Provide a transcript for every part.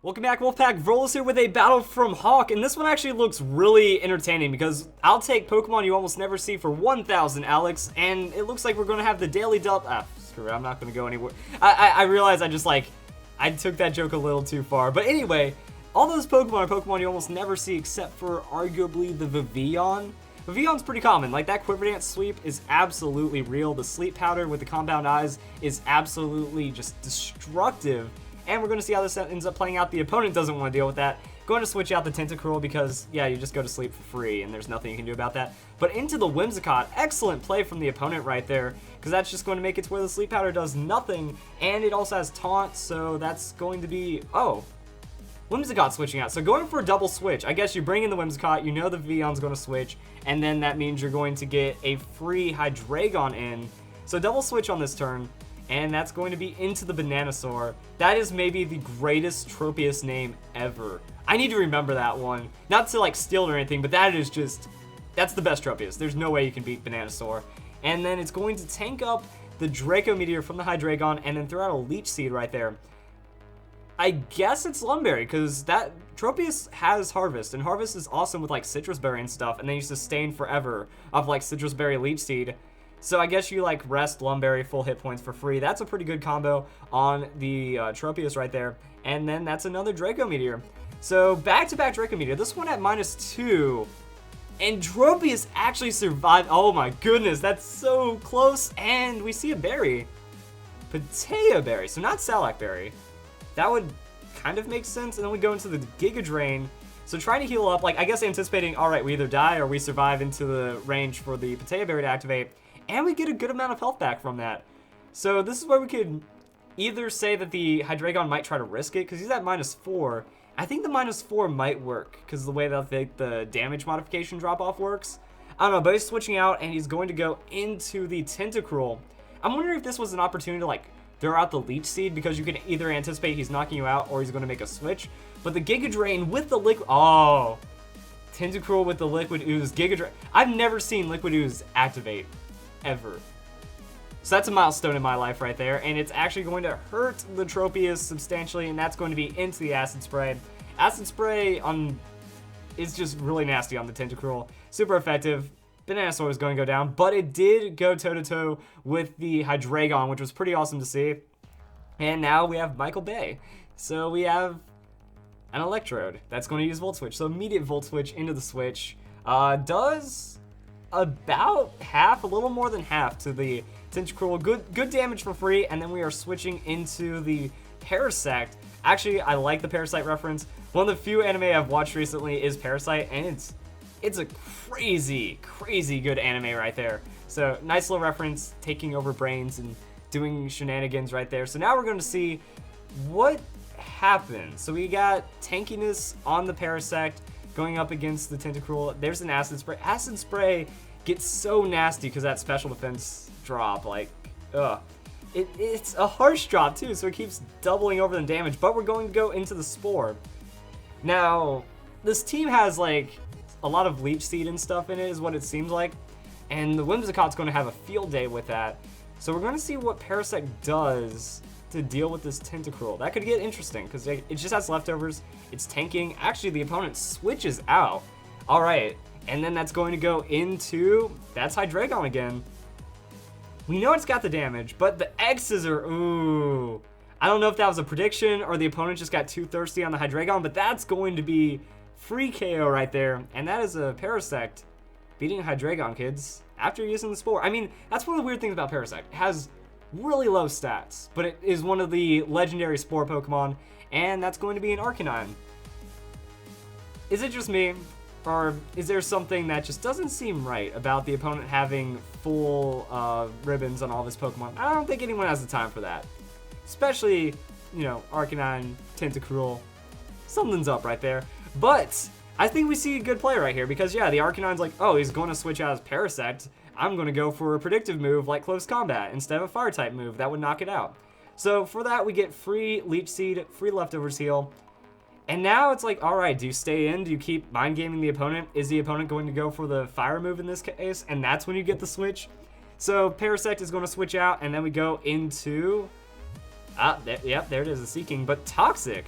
Welcome back, Wolfpack. Vrolas here with a battle from Hawke, and this one actually looks really entertaining because I'll take Pokemon you almost never see for 1,000, Alex, and it looks like we're going to have the daily screw it, I'm not going to go anywhere. I realize I took that joke a little too far, but anyway, all those Pokemon are Pokemon you almost never see except for arguably the Vivillon. Vivillon's pretty common, like that Quiver Dance sweep is absolutely real. The Sleep Powder with the Compound Eyes is absolutely just destructive. And we're going to see how this ends up playing out. The opponent doesn't want to deal with that. Going to switch out the Tentacruel because, yeah, you just go to sleep for free, and there's nothing you can do about that. But into the Whimsicott, excellent play from the opponent right there, because that's just going to make it to where the Sleep Powder does nothing, and it also has Taunt, so that's going to be, oh, Whimsicott switching out. So going for a double switch, I guess you bring in the Whimsicott, you know the Vivillon's going to switch, and then that means you're going to get a free Hydreigon in. So double switch on this turn. And that's going to be into the Bananasaur. That is maybe the greatest Tropius name ever. I need to remember that one. Not to like steal it or anything, but that is just, that's the best Tropius. There's no way you can beat Bananasaur. And then it's going to tank up the Draco Meteor from the Hydreigon and then throw out a Leech Seed right there. I guess it's Lumberry, because that Tropius has Harvest, and Harvest is awesome with like Citrus Berry and stuff, and then you sustain forever off like Citrus Berry Leech Seed. So I guess you like rest Lumberry full hit points for free. That's a pretty good combo on the Tropius right there. And then that's another Draco Meteor. So back-to-back Draco Meteor. This one at -2. And Tropius actually survived. Oh my goodness, that's so close. And we see a berry. Patea Berry. So not Salac Berry. That would kind of make sense. And then we go into the Giga Drain. So trying to heal up, like I guess anticipating, alright, we either die or we survive into the range for the Patea Berry to activate. And we get a good amount of health back from that. So this is where we could either say that the Hydreigon might try to risk it, because he's at -4. I think the -4 might work, because the way that the damage modification drop-off works. I don't know, but he's switching out, and he's going to go into the Tentacruel. I'm wondering if this was an opportunity to, like, throw out the Leech Seed, because you can either anticipate he's knocking you out, or he's going to make a switch. But the Giga Drain with the Liquid... Oh! Tentacruel with the Liquid Ooze. Giga Drain... I've never seen Liquid Ooze activate. Ever. So that's a milestone in my life right there, and it's actually going to hurt the Tropius substantially, and that's going to be into the Acid Spray. Acid Spray is just really nasty on the Tentacruel. Super effective. Bananasaur is going to go down, but it did go toe-to-toe with the Hydreigon, which was pretty awesome to see. And now we have Michael Bay. So we have an Electrode that's going to use Volt Switch. So immediate Volt Switch into the Switch. Does about half, a little more than half to the Tentacruel. Good damage for free, and then we are switching into the Parasect. Actually, I like the Parasite reference. One of the few anime I've watched recently is Parasite, and it's a crazy good anime right there. So nice little reference, taking over brains and doing shenanigans right there. So now we're going to see what happens. So we got tankiness on the Parasect going up against the Tentacruel. There's an Acid Spray. Acid Spray gets so nasty because that special defense drop, like, ugh. It's a harsh drop too, so it keeps doubling over the damage, but we're going to go into the Spore. Now, this team has like a lot of Leech Seed and stuff in it is what it seems like, and the Whimsicott's going to have a field day with that. So we're going to see what Parasect does to deal with this Tentacruel. That could get interesting, because it just has leftovers. It's tanking. Actually, the opponent switches out. Alright, and then that's going to go into... That's Hydreigon again. We know it's got the damage, but the X's are... Ooh. I don't know if that was a prediction, or the opponent just got too thirsty on the Hydreigon, but that's going to be free KO right there. And that is a Parasect beating Hydreigon, kids, after using the Spore. I mean, that's one of the weird things about Parasect. It has really low stats, but it is one of the legendary Spore Pokemon, and that's going to be an Arcanine. Is it just me, or is there something that just doesn't seem right about the opponent having full ribbons on all of his Pokemon? I don't think anyone has the time for that. Especially, you know, Arcanine, Tentacruel. Something's up right there. But I think we see a good play right here, because yeah, the Arcanine's like, oh, he's going to switch out his Parasect. I'm going to go for a predictive move like Close Combat instead of a Fire-type move. That would knock it out. So for that, we get free Leech Seed, free Leftovers Heal. And now it's like, alright, do you stay in? Do you keep mind gaming the opponent? Is the opponent going to go for the Fire move in this case? And that's when you get the switch. So Parasect is going to switch out, and then we go into... Yep, there it is, the Seeking. But Toxic.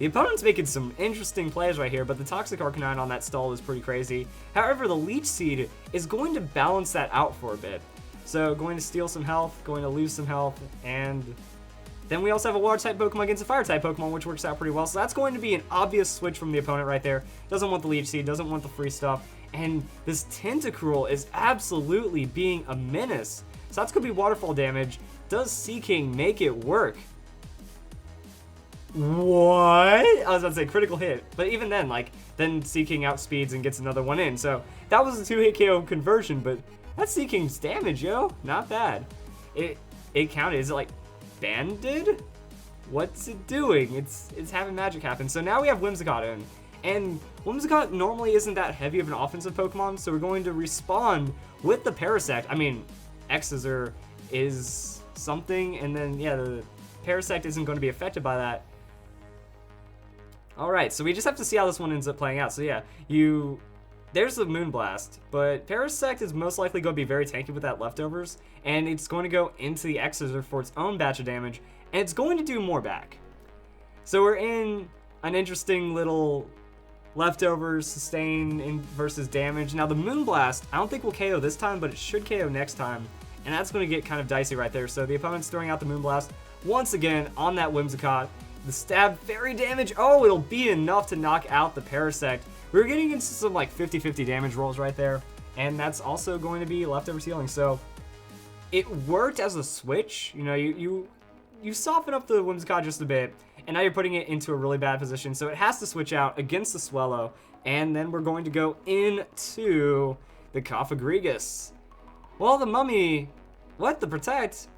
The opponent's making some interesting plays right here, but the Toxic Arcanine on that stall is pretty crazy. However, the Leech Seed is going to balance that out for a bit. So going to steal some health, going to lose some health, and then we also have a Water-type Pokemon against a Fire-type Pokemon, which works out pretty well. So that's going to be an obvious switch from the opponent right there. Doesn't want the Leech Seed, doesn't want the free stuff, and this Tentacruel is absolutely being a menace. So that's going to be Waterfall damage. Does Seaking make it work? What? I was about to say critical hit, but even then, like, then Seaking outspeeds and gets another one in. So that was a 2-hit KO conversion, but that's Seaking's damage, yo. Not bad. It counted. Is it like banded? What's it doing? It's having magic happen. So now we have Whimsicott in, and Whimsicott normally isn't that heavy of an offensive Pokemon, so we're going to respond with the Parasect. I mean, Exeter is something, and then yeah, the Parasect isn't going to be affected by that. Alright, so we just have to see how this one ends up playing out. So yeah, there's the Moonblast, but Parasect is most likely going to be very tanky with that leftovers, and it's going to go into the Exeter for its own batch of damage, and it's going to do more back. So we're in an interesting little leftovers, sustain versus damage. Now the Moonblast, I don't think will KO this time, but it should KO next time, and that's going to get kind of dicey right there. So the opponent's throwing out the Moonblast once again on that Whimsicott. The stab fairy damage, oh, it'll be enough to knock out the Parasect. We're getting into some like 50-50 damage rolls right there, and that's also going to be leftovers healing. So it worked as a switch. You know, you soften up the Whimsicott just a bit, and now you're putting it into a really bad position. So it has to switch out against the Swellow, and then we're going to go into the Cofagrigus. Well, the Mummy, what, the Protect?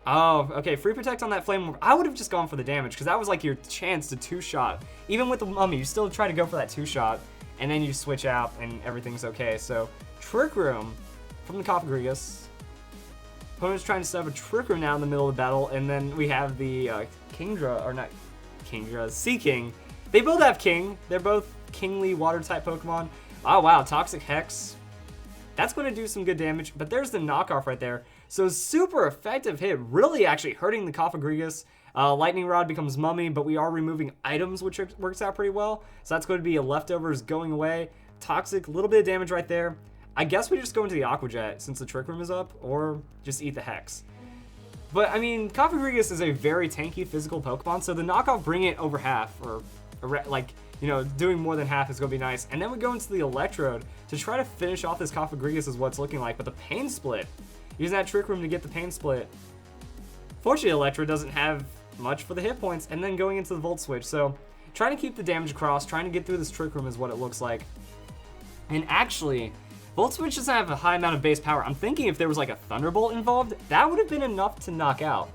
Oh, okay, free Protect on that Flame. I would have just gone for the damage, because that was like your chance to two-shot. Even with the Mummy, you still try to go for that two-shot, and then you switch out, and everything's okay. So, Trick Room from the Cofagrigus. Opponent's trying to set up a Trick Room now in the middle of the battle, and then we have the Kingdra, or not Kingdra, Seaking. They both have King. They're both Kingly Water-type Pokemon. Oh, wow, Toxic Hex. That's going to do some good damage, but there's the knockoff right there. So super effective hit, really actually hurting the Cofagrigus. Lightning Rod becomes Mummy, but we are removing items, which works out pretty well. So that's going to be a leftovers going away. Toxic, a little bit of damage right there. I guess we just go into the Aqua Jet since the Trick Room is up, or just eat the Hex. But I mean, Cofagrigus is a very tanky physical Pokemon, so the knockoff bringing it over half, or like, you know, doing more than half is going to be nice. And then we go into the Electrode to try to finish off this Cofagrigus is what it's looking like. But the Pain Split, using that Trick Room to get the Pain Split. Fortunately, Electrode doesn't have much for the hit points, and then going into the Volt Switch. So trying to keep the damage across, trying to get through this Trick Room is what it looks like. And actually, Volt Switch doesn't have a high amount of base power. I'm thinking if there was like a Thunderbolt involved, that would have been enough to knock out.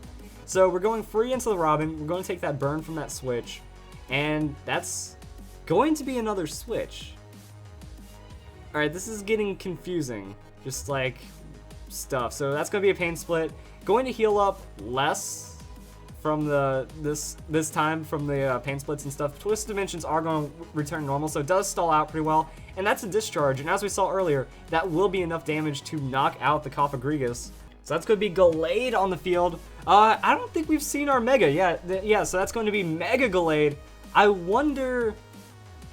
So we're going free into the Robin. We're going to take that burn from that switch, and that's going to be another switch. Alright, this is getting confusing. Just like stuff. So that's going to be a Pain Split. Going to heal up less from this time from the Pain Splits and stuff. Twist Dimensions are going to return normal, so it does stall out pretty well. And that's a Discharge, and as we saw earlier, that will be enough damage to knock out the Cofagrigus. So that's going to be Gallade on the field. I don't think we've seen our Mega yet. Yeah, so that's going to be Mega Gallade. I wonder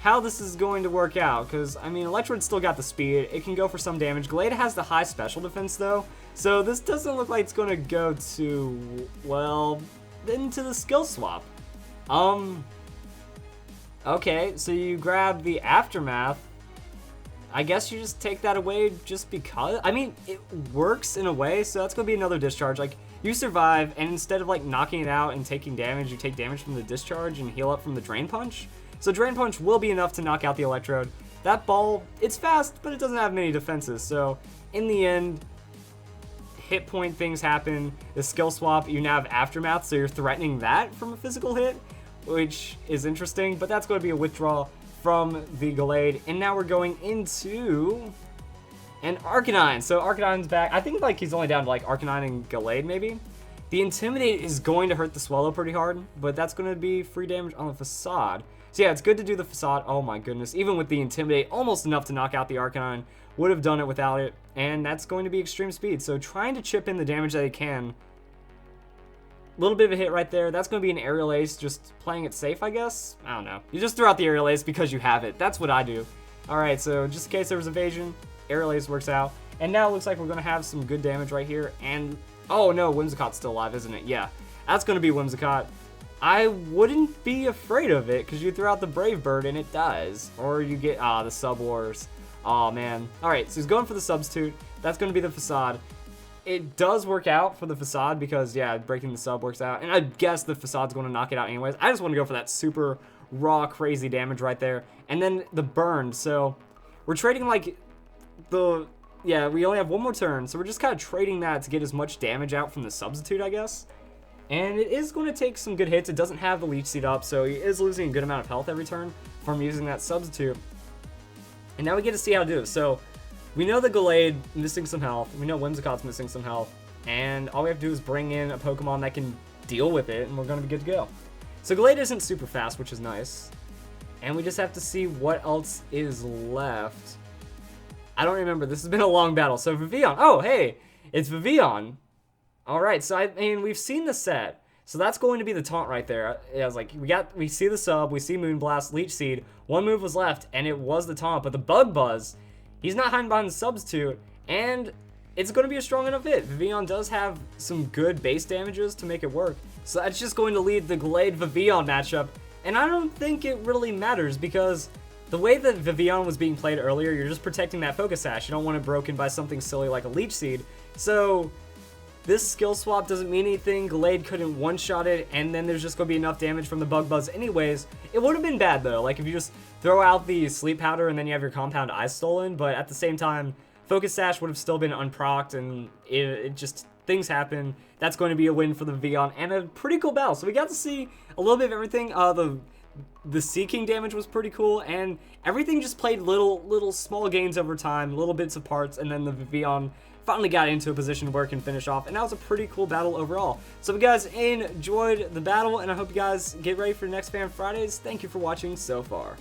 how this is going to work out, because, I mean, Electrode's still got the speed. It can go for some damage. Gallade has the high special defense, though, so this doesn't look like it's going to go to, well, into the skill swap. Okay, so you grab the Aftermath. I guess you just take that away just because. I mean, it works in a way, so that's going to be another Discharge. Like, you survive, and instead of, like, knocking it out and taking damage, you take damage from the Discharge and heal up from the Drain Punch. So Drain Punch will be enough to knock out the Electrode. That ball, it's fast, but it doesn't have many defenses. So in the end, hit point things happen. The skill swap, you now have Aftermath, so you're threatening that from a physical hit, which is interesting. But that's going to be a withdrawal from the Gallade. And now we're going into an Arcanine. So Arcanine's back. I think like he's only down to like Arcanine and Gallade maybe. The Intimidate is going to hurt the Swallow pretty hard, but that's going to be free damage on the Facade. So yeah, it's good to do the Facade. Oh my goodness. Even with the Intimidate, almost enough to knock out the Arcanine. Would have done it without it. And that's going to be extreme speed. So trying to chip in the damage that he can. little bit of a hit right there. That's going to be an aerial ace, just playing it safe, I guess. I don't know. You just throw out the aerial ace because you have it. That's what I do. All right, so just in case there was evasion, aerial ace works out. And now it looks like we're going to have some good damage right here. And, oh no, Whimsicott's still alive, isn't it? Yeah, that's going to be Whimsicott. I wouldn't be afraid of it because you throw out the Brave Bird and it does. Or you get, the Sub Wars. Oh man. All right, so he's going for the Substitute. That's going to be the Facade. It does work out for the Facade because, yeah, breaking the sub works out. And I guess the Facade's going to knock it out anyways. I just want to go for that super raw, crazy damage right there. And then the burn. So we're trading like the... Yeah, we only have one more turn. So we're just kind of trading that to get as much damage out from the Substitute, I guess. And it is going to take some good hits. It doesn't have the Leech Seed up, so he is losing a good amount of health every turn from using that Substitute. And now we get to see how to do it. So we know the Gallade missing some health. We know Whimsicott's missing some health. And all we have to do is bring in a Pokemon that can deal with it, and we're going to be good to go. So Gallade isn't super fast, which is nice. And we just have to see what else is left. I don't remember. This has been a long battle. So Vivillon. Oh, hey, it's Vivillon. All right, so I mean, we've seen the set. So that's going to be the taunt right there. I was like, we see the sub, we see Moonblast, Leech Seed. One move was left, and it was the taunt. But the Bug Buzz, he's not hiding behind the Substitute, and it's going to be a strong enough hit. Vivillon does have some good base damages to make it work. So that's just going to lead the Gallade-Vivillon matchup. And I don't think it really matters because the way that Vivillon was being played earlier, you're just protecting that Focus Sash. You don't want it broken by something silly like a Leech Seed. So this skill swap doesn't mean anything. Gallade couldn't one-shot it, and then there's just going to be enough damage from the Bug Buzz anyways. It would have been bad, though. Like, if you just throw out the Sleep Powder and then you have your Compound Eyes stolen, but at the same time, Focus Sash would have still been unprocced, and it just... things happen. That's going to be a win for the Vivillon, and a pretty cool battle. So we got to see a little bit of everything. The Seeking damage was pretty cool, and everything just played little small gains over time, little bits of parts, and then the Vivillon finally got into a position where it can finish off, and that was a pretty cool battle overall. So if you guys enjoyed the battle, and I hope you guys get ready for the next Fan Fridays. Thank you for watching so far.